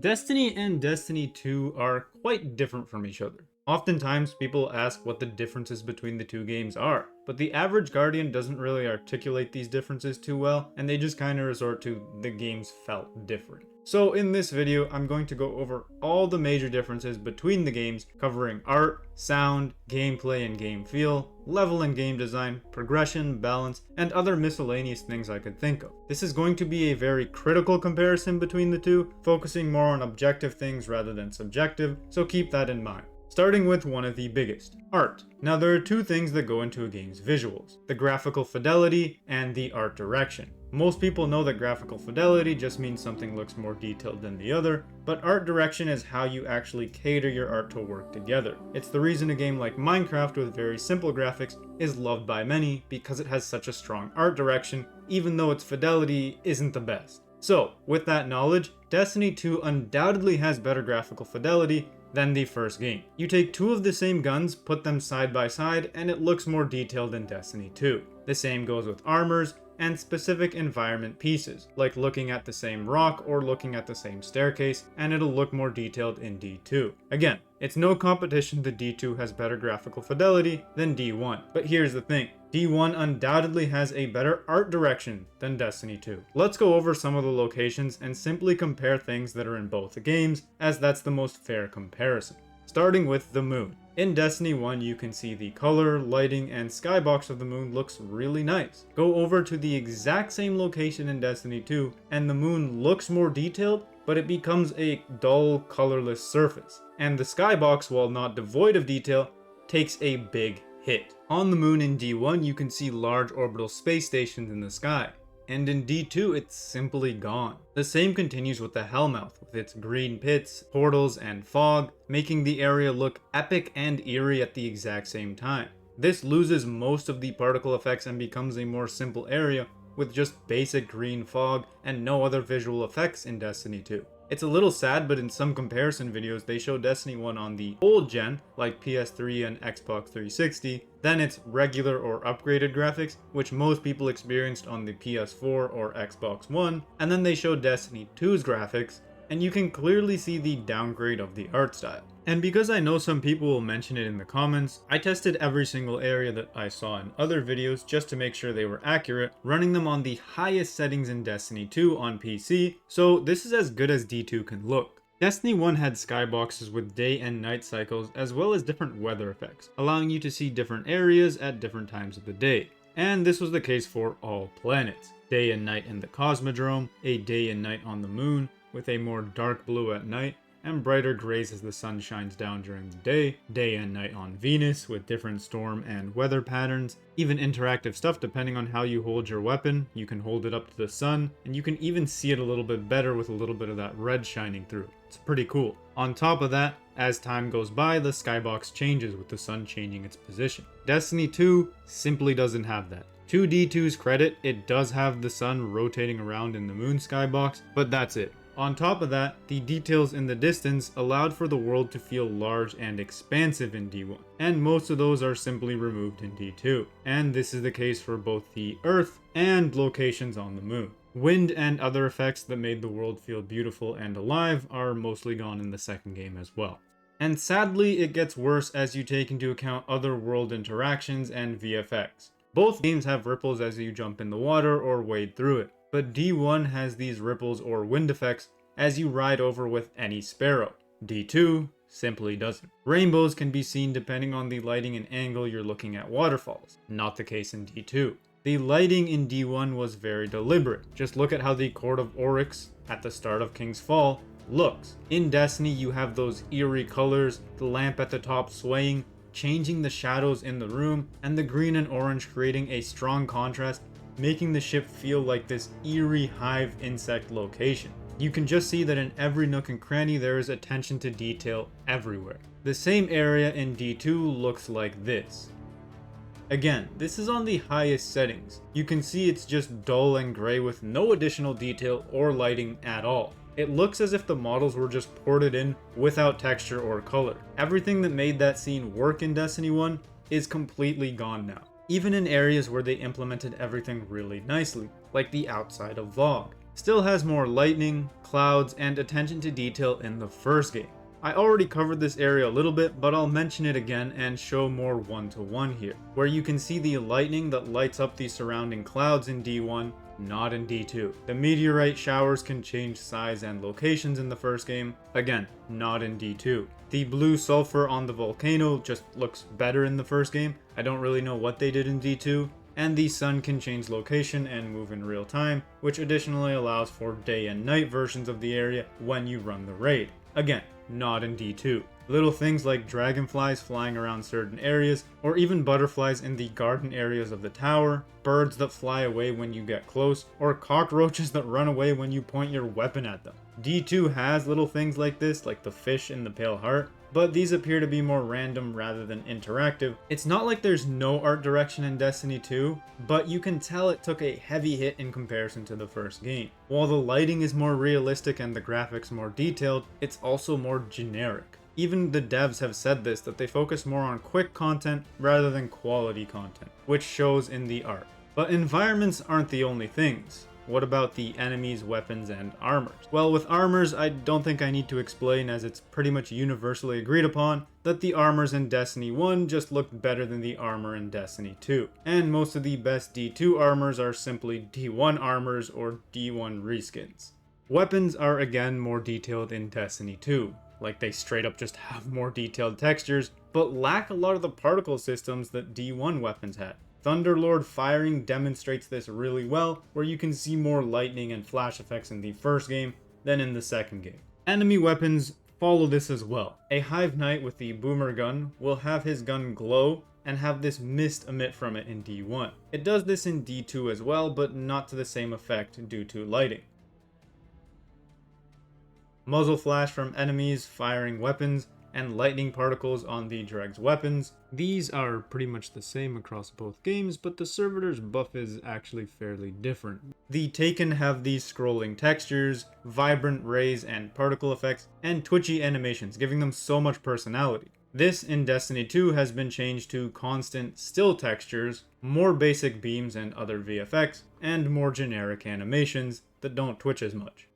Destiny and Destiny 2 are quite different from each other. Oftentimes, people ask what the differences between the two games are, but the average Guardian doesn't really articulate these differences too well, and they just kinda resort to the games felt different. So in this video, I'm going to go over all the major differences between the games, covering art, sound, gameplay and game feel, level and game design, progression, balance, and other miscellaneous things I could think of. This is going to be a very critical comparison between the two, focusing more on objective things rather than subjective, so keep that in mind. Starting with one of the biggest, art. Now there are two things that go into a game's visuals, the graphical fidelity and the art direction. Most people know that graphical fidelity just means something looks more detailed than the other, but art direction is how you actually cater your art to work together. It's the reason a game like Minecraft with very simple graphics is loved by many, because it has such a strong art direction, even though its fidelity isn't the best. So, with that knowledge, Destiny 2 undoubtedly has better graphical fidelity than the first game. You take two of the same guns, put them side by side, and it looks more detailed in Destiny 2. The same goes with armors and specific environment pieces, like looking at the same rock or looking at the same staircase, and it'll look more detailed in D2. Again, it's no competition that D2 has better graphical fidelity than D1, but here's the thing. D1 undoubtedly has a better art direction than Destiny 2. Let's go over some of the locations and simply compare things that are in both the games, as that's the most fair comparison. Starting with the moon. In Destiny 1, you can see the color, lighting, and skybox of the moon looks really nice. Go over to the exact same location in Destiny 2, and the moon looks more detailed, but it becomes a dull, colorless surface. And the skybox, while not devoid of detail, takes a big hit. On the moon in D1, you can see large orbital space stations in the sky, and in D2 it's simply gone. The same continues with the Hellmouth, with its green pits, portals, and fog, making the area look epic and eerie at the exact same time. This loses most of the particle effects and becomes a more simple area with just basic green fog and no other visual effects in Destiny 2. It's a little sad, but in some comparison videos they show Destiny 1 on the old gen, like PS3 and Xbox 360, then its regular or upgraded graphics, which most people experienced on the PS4 or Xbox One, and then they show Destiny 2's graphics, and you can clearly see the downgrade of the art style. And because I know some people will mention it in the comments, I tested every single area that I saw in other videos just to make sure they were accurate, running them on the highest settings in Destiny 2 on PC, so this is as good as D2 can look. Destiny 1 had skyboxes with day and night cycles as well as different weather effects, allowing you to see different areas at different times of the day. And this was the case for all planets. Day and night in the Cosmodrome, a day and night on the moon, with a more dark blue at night, and brighter grays as the sun shines down during the day and night on Venus with different storm and weather patterns, even interactive stuff depending on how you hold your weapon. You can hold it up to the sun, and you can even see it a little bit better with a little bit of that red shining through. It's pretty cool. On top of that, as time goes by, the skybox changes with the sun changing its position. Destiny 2 simply doesn't have that. To D2's credit, it does have the sun rotating around in the moon skybox, but that's it. On top of that, the details in the distance allowed for the world to feel large and expansive in D1, and most of those are simply removed in D2. And this is the case for both the Earth and locations on the moon. Wind and other effects that made the world feel beautiful and alive are mostly gone in the second game as well. And sadly, it gets worse as you take into account other world interactions and VFX. Both games have ripples as you jump in the water or wade through it, but D1 has these ripples or wind effects as you ride over with any sparrow. D2 simply doesn't. Rainbows can be seen depending on the lighting and angle you're looking at waterfalls. Not the case in D2. The lighting in D1 was very deliberate. Just look at how the Court of Oryx at the start of King's Fall looks. In Destiny, you have those eerie colors, the lamp at the top swaying, changing the shadows in the room, and the green and orange creating a strong contrast, making the ship feel like this eerie hive insect location. You can just see that in every nook and cranny there is attention to detail everywhere. The same area in D2 looks like this. Again, this is on the highest settings. You can see it's just dull and gray with no additional detail or lighting at all. It looks as if the models were just ported in without texture or color. Everything that made that scene work in Destiny 1 is completely gone now. Even in areas where they implemented everything really nicely, like the outside of Vogue. still has more lightning, clouds, and attention to detail in the first game. I already covered this area a little bit, but I'll mention it again and show more one-to-one here, where you can see the lightning that lights up the surrounding clouds in D1, not in D2. The meteorite showers can change size and locations in the first game, again, not in D2. The blue sulfur on the volcano just looks better in the first game. I don't really know what they did in D2. And the sun can change location and move in real time, which additionally allows for day and night versions of the area when you run the raid. Again, not in D2. Little things like dragonflies flying around certain areas, or even butterflies in the garden areas of the tower, birds that fly away when you get close, or cockroaches that run away when you point your weapon at them. D2 has little things like this, like the fish in the pale heart, but these appear to be more random rather than interactive. It's not like there's no art direction in Destiny 2, but you can tell it took a heavy hit in comparison to the first game. While the lighting is more realistic and the graphics more detailed, it's also more generic. Even the devs have said this, that they focus more on quick content rather than quality content, which shows in the art. But environments aren't the only things. What about the enemies, weapons, and armors? Well, with armors, I don't think I need to explain, as it's pretty much universally agreed upon that the armors in Destiny 1 just looked better than the armor in Destiny 2. And most of the best D2 armors are simply D1 armors or D1 reskins. Weapons are again more detailed in Destiny 2. Like, they straight up just have more detailed textures, but lack a lot of the particle systems that D1 weapons had. Thunderlord firing demonstrates this really well, where you can see more lightning and flash effects in the first game than in the second game. Enemy weapons follow this as well. A Hive Knight with the boomer gun will have his gun glow and have this mist emit from it in D1. It does this in D2 as well, but not to the same effect due to lighting. Muzzle flash from enemies firing weapons, and lightning particles on the Dreg's weapons. These are pretty much the same across both games, but the servitor's buff is actually fairly different. The Taken have these scrolling textures, vibrant rays and particle effects, and twitchy animations, giving them so much personality. This in Destiny 2 has been changed to constant still textures, more basic beams and other VFX, and more generic animations that don't twitch as much.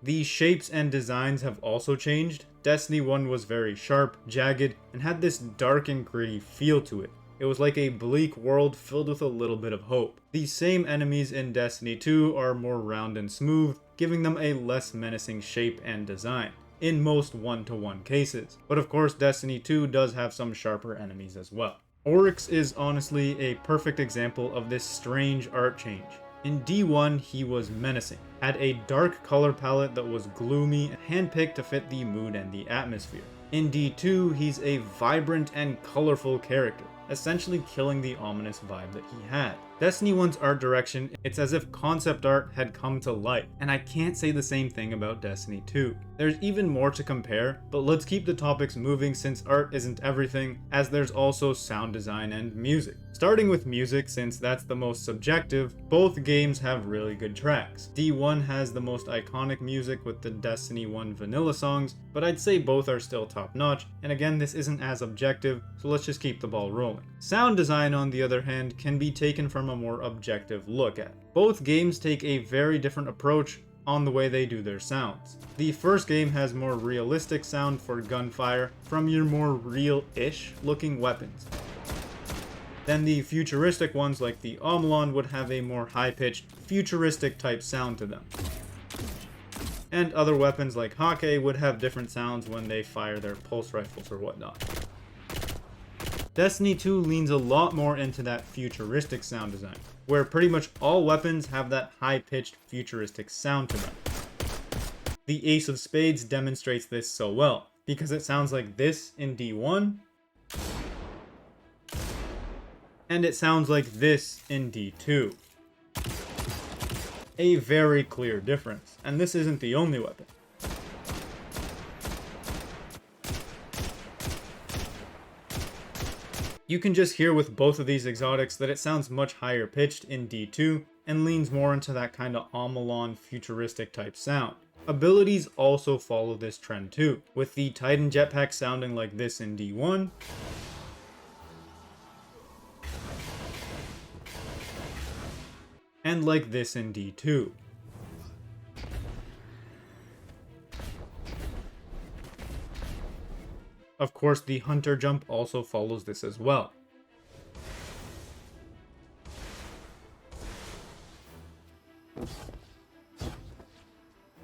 The shapes and designs have also changed. Destiny 1 was very sharp, jagged, and had this dark and gritty feel to it. It was like a bleak world filled with a little bit of hope. The same enemies in Destiny 2 are more round and smooth, giving them a less menacing shape and design, in most one-to-one cases. But of course, Destiny 2 does have some sharper enemies as well. Oryx is honestly a perfect example of this strange art change. In D1, he was menacing, had a dark color palette that was gloomy and handpicked to fit the mood and the atmosphere. In D2, he's a vibrant and colorful character, essentially killing the ominous vibe that he had. Destiny 1's art direction, it's as if concept art had come to life, and I can't say the same thing about Destiny 2. There's even more to compare, but let's keep the topics moving since art isn't everything, as there's also sound design and music. Starting with music, since that's the most subjective, both games have really good tracks. D1 has the most iconic music with the Destiny 1 vanilla songs, but I'd say both are still top notch, and again, this isn't as objective, so let's just keep the ball rolling. Sound design, on the other hand, can be taken from a more objective look at. Both games take a very different approach on the way they do their sounds. The first game has more realistic sound for gunfire from your more real-ish looking weapons. Then the futuristic ones like the Omlon would have a more high-pitched, futuristic type sound to them. And other weapons like Hake would have different sounds when they fire their pulse rifles or whatnot. Destiny 2 leans a lot more into that futuristic sound design, where pretty much all weapons have that high-pitched futuristic sound to them. The Ace of Spades demonstrates this so well, because it sounds like this in D1, and it sounds like this in D2. A very clear difference, and this isn't the only weapon. You can just hear with both of these exotics that it sounds much higher pitched in D2 and leans more into that kind of Omlon futuristic type sound. Abilities also follow this trend too, with the Titan jetpack sounding like this in D1, and like this in D2. Of course, the Hunter jump also follows this as well.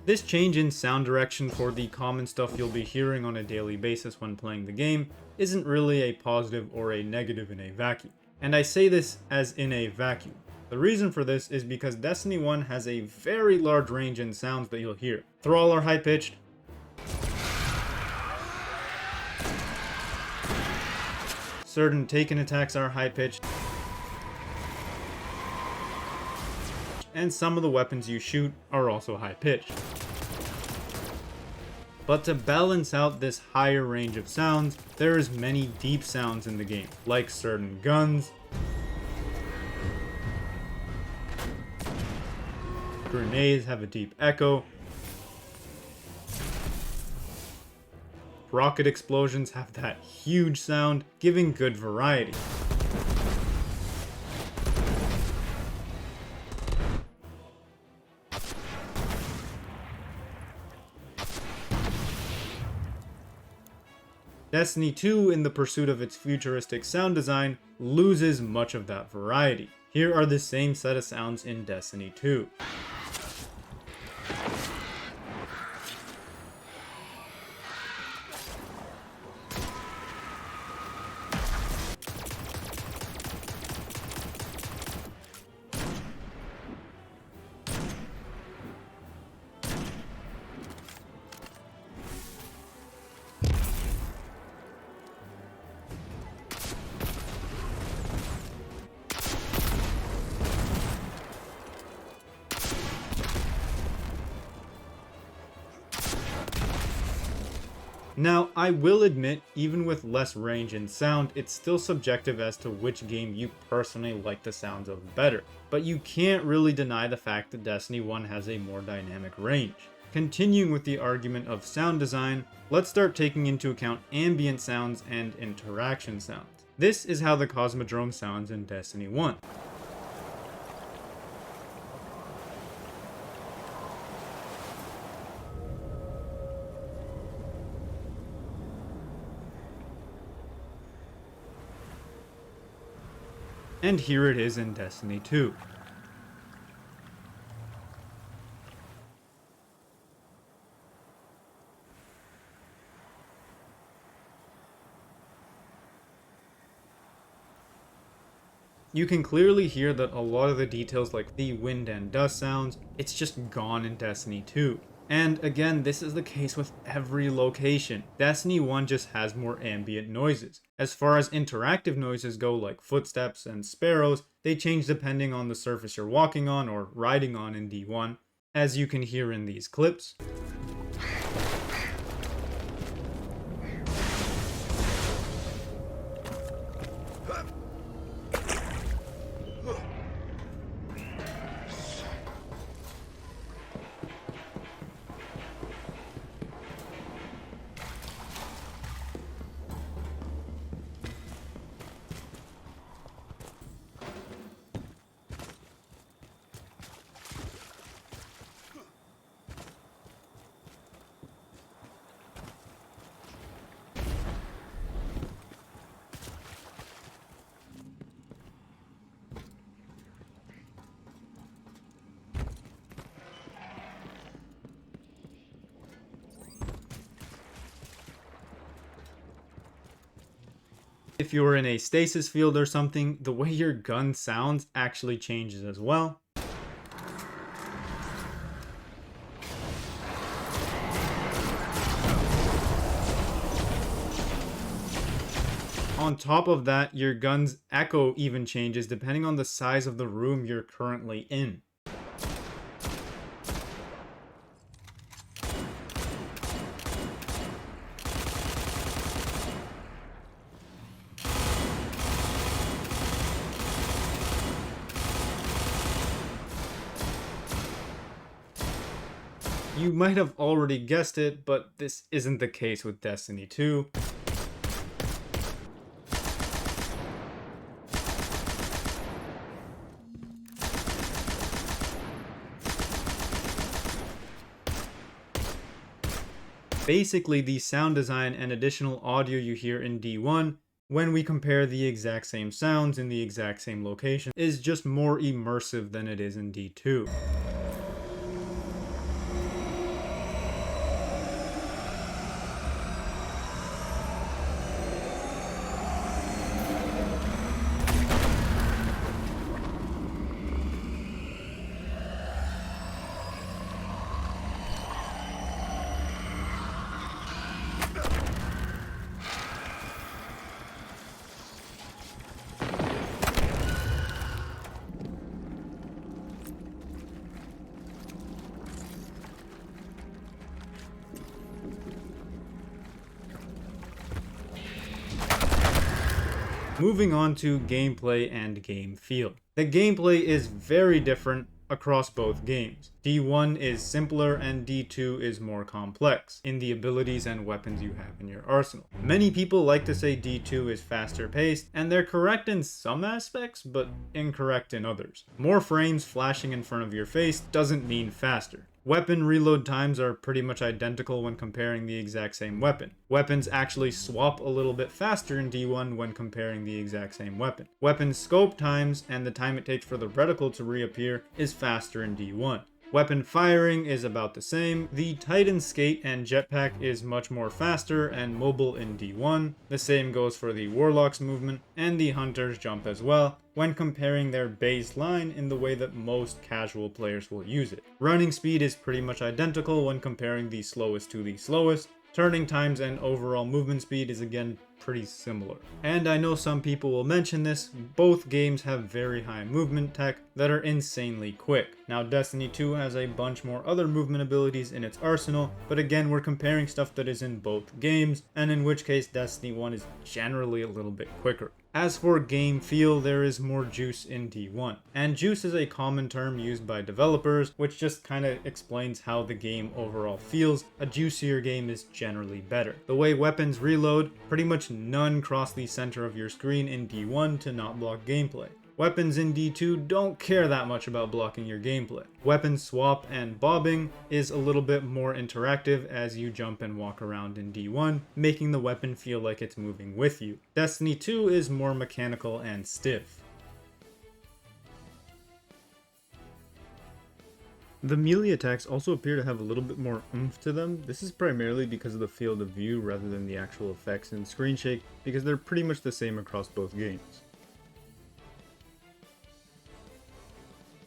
This change in sound direction for the common stuff you'll be hearing on a daily basis when playing the game isn't really a positive or a negative in a vacuum. And I say this as in a vacuum. The reason for this is because Destiny 1 has a very large range in sounds that you'll hear. Thrall are high-pitched. Certain taken attacks are high-pitched. And some of the weapons you shoot are also high-pitched. But to balance out this higher range of sounds, there is many deep sounds in the game, like certain guns, grenades have a deep echo, rocket explosions have that huge sound, giving good variety. Destiny 2, in the pursuit of its futuristic sound design, loses much of that variety. Here are the same set of sounds in Destiny 2. Now, I will admit, even with less range in sound, it's still subjective as to which game you personally like the sounds of better. But you can't really deny the fact that Destiny 1 has a more dynamic range. Continuing with the argument of sound design, let's start taking into account ambient sounds and interaction sounds. This is how the Cosmodrome sounds in Destiny 1. And here it is in Destiny 2. You can clearly hear that a lot of the details like the wind and dust sounds, it's just gone in Destiny 2. And again, this is the case with every location. Destiny 1 just has more ambient noises. As far as interactive noises go, like footsteps and sparrows, they change depending on the surface you're walking on or riding on in D1, as you can hear in these clips. If you're in a stasis field or something, the way your gun sounds actually changes as well. On top of that, your gun's echo even changes depending on the size of the room you're currently in. You might have already guessed it, but this isn't the case with Destiny 2. Basically, the sound design and additional audio you hear in D1 when we compare the exact same sounds in the exact same location is just more immersive than it is in D2. Moving on to gameplay and game feel. The gameplay is very different across both games. D1 is simpler and D2 is more complex in the abilities and weapons you have in your arsenal. Many people like to say D2 is faster paced, and they're correct in some aspects, but incorrect in others. More frames flashing in front of your face doesn't mean faster. Weapon reload times are pretty much identical when comparing the exact same weapon. Weapons actually swap a little bit faster in D1 when comparing the exact same weapon. Weapon scope times and the time it takes for the reticle to reappear is faster in D1. Weapon firing is about the same. The Titan skate and jetpack is much more faster and mobile in D1. The same goes for the Warlock's movement and the Hunter's jump as well, when comparing their baseline in the way that most casual players will use it. Running speed is pretty much identical when comparing the slowest to the slowest. Turning times and overall movement speed is again pretty similar. And I know some people will mention this, both games have very high movement tech that are insanely quick. Now Destiny 2 has a bunch more other movement abilities in its arsenal, but again we're comparing stuff that is in both games, and in which case Destiny 1 is generally a little bit quicker. As for game feel, there is more juice in D1. And juice is a common term used by developers, which just kind of explains how the game overall feels. A juicier game is generally better. The way weapons reload, pretty much none cross the center of your screen in D1 to not block gameplay. Weapons in D2 don't care that much about blocking your gameplay. Weapon swap and bobbing is a little bit more interactive as you jump and walk around in D1, making the weapon feel like it's moving with you. Destiny 2 is more mechanical and stiff. The melee attacks also appear to have a little bit more oomph to them. This is primarily because of the field of view rather than the actual effects in screen shake, because they're pretty much the same across both games.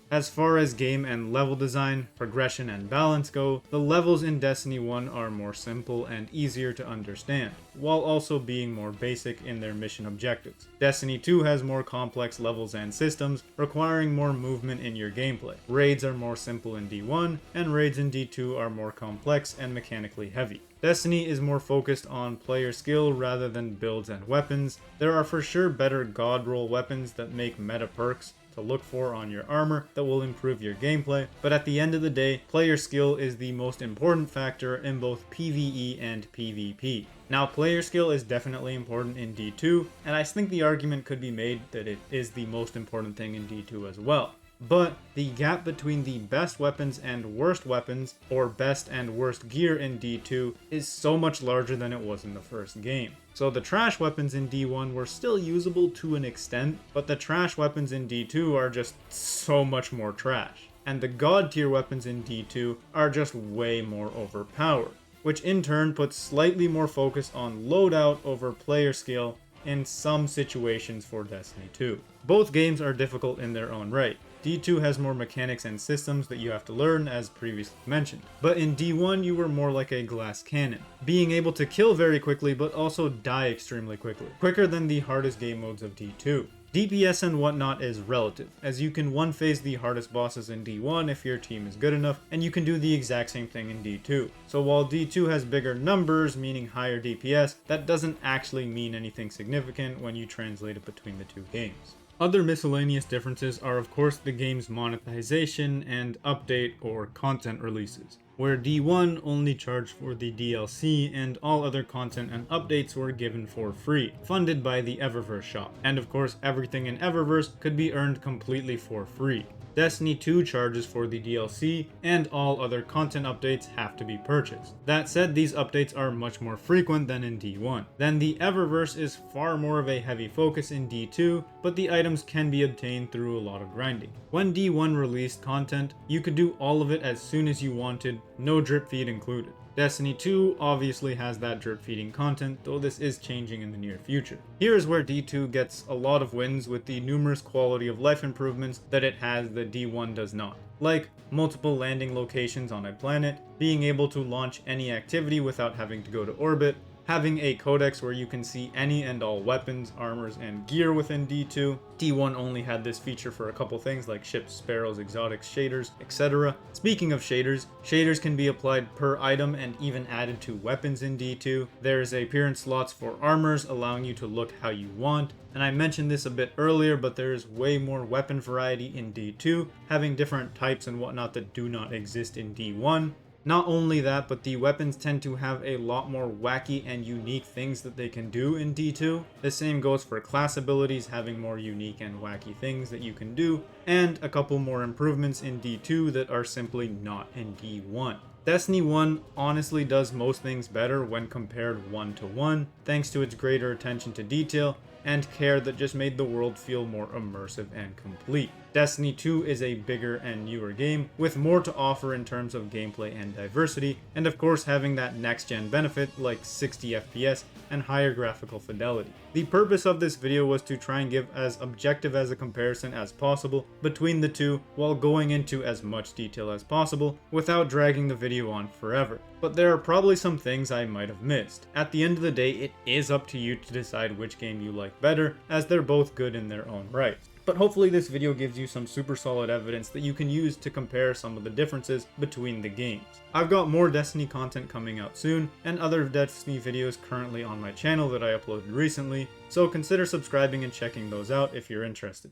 As far as game and level design, progression, and balance go, the levels in Destiny 1 are more simple and easier to understand, while also being more basic in their mission objectives. Destiny 2 has more complex levels and systems, requiring more movement in your gameplay. Raids are more simple in D1, and raids in D2 are more complex and mechanically heavy. Destiny is more focused on player skill rather than builds and weapons. There are for sure better god roll weapons that make meta perks to look for on your armor that will improve your gameplay, but at the end of the day, player skill is the most important factor in both PvE and PvP. Now, player skill is definitely important in D2, and I think the argument could be made that it is the most important thing in D2 as well. But the gap between the best weapons and worst weapons, or best and worst gear in D2, is so much larger than it was in the first game. So the trash weapons in D1 were still usable to an extent, but the trash weapons in D2 are just so much more trash. And the god tier weapons in D2 are just way more overpowered, which in turn puts slightly more focus on loadout over player skill in some situations for Destiny 2. Both games are difficult in their own right. D2 has more mechanics and systems that you have to learn, as previously mentioned. But in D1, you were more like a glass cannon, being able to kill very quickly but also die extremely quickly, quicker than the hardest game modes of D2. DPS and whatnot is relative, as you can one-phase the hardest bosses in D1 if your team is good enough, and you can do the exact same thing in D2. So while D2 has bigger numbers, meaning higher DPS, that doesn't actually mean anything significant when you translate it between the two games. Other miscellaneous differences are of course the game's monetization and update or content releases. where D1 only charged for the DLC and all other content and updates were given for free, funded by the Eververse shop. And of course, everything in Eververse could be earned completely for free. Destiny 2 charges for the DLC, and all other content updates have to be purchased. That said, these updates are much more frequent than in D1. Then the Eververse is far more of a heavy focus in D2, but the items can be obtained through a lot of grinding. When D1 released content, you could do all of it as soon as you wanted, no drip feed included. Destiny 2 obviously has that drip feeding content, though this is changing in the near future. Here is where D2 gets a lot of wins with the numerous quality of life improvements that it has that D1 does not. Like multiple landing locations on a planet, being able to launch any activity without having to go to orbit, having a codex where you can see any and all weapons, armors, and gear within D2. D1 only had this feature for a couple things like ships, sparrows, exotics, shaders, etc. Speaking of shaders, shaders can be applied per item and even added to weapons in D2. There's appearance slots for armors, allowing you to look how you want. And I mentioned this a bit earlier, but there's way more weapon variety in D2, having different types and whatnot that do not exist in D1. Not only that, but the weapons tend to have a lot more wacky and unique things that they can do in D2. The same goes for class abilities, having more unique and wacky things that you can do, and a couple more improvements in D2 that are simply not in D1. Destiny 1 honestly does most things better when compared 1-to-1, thanks to its greater attention to detail and care that just made the world feel more immersive and complete. Destiny 2 is a bigger and newer game, with more to offer in terms of gameplay and diversity, and of course having that next-gen benefit like 60 FPS and higher graphical fidelity. The purpose of this video was to try and give as objective as a comparison as possible between the two while going into as much detail as possible without dragging the video on forever. But there are probably some things I might have missed. At the end of the day, it is up to you to decide which game you like better, as they're both good in their own right. But hopefully this video gives you some super solid evidence that you can use to compare some of the differences between the games. I've got more Destiny content coming out soon, and other Destiny videos currently on my channel that I uploaded recently, so consider subscribing and checking those out if you're interested.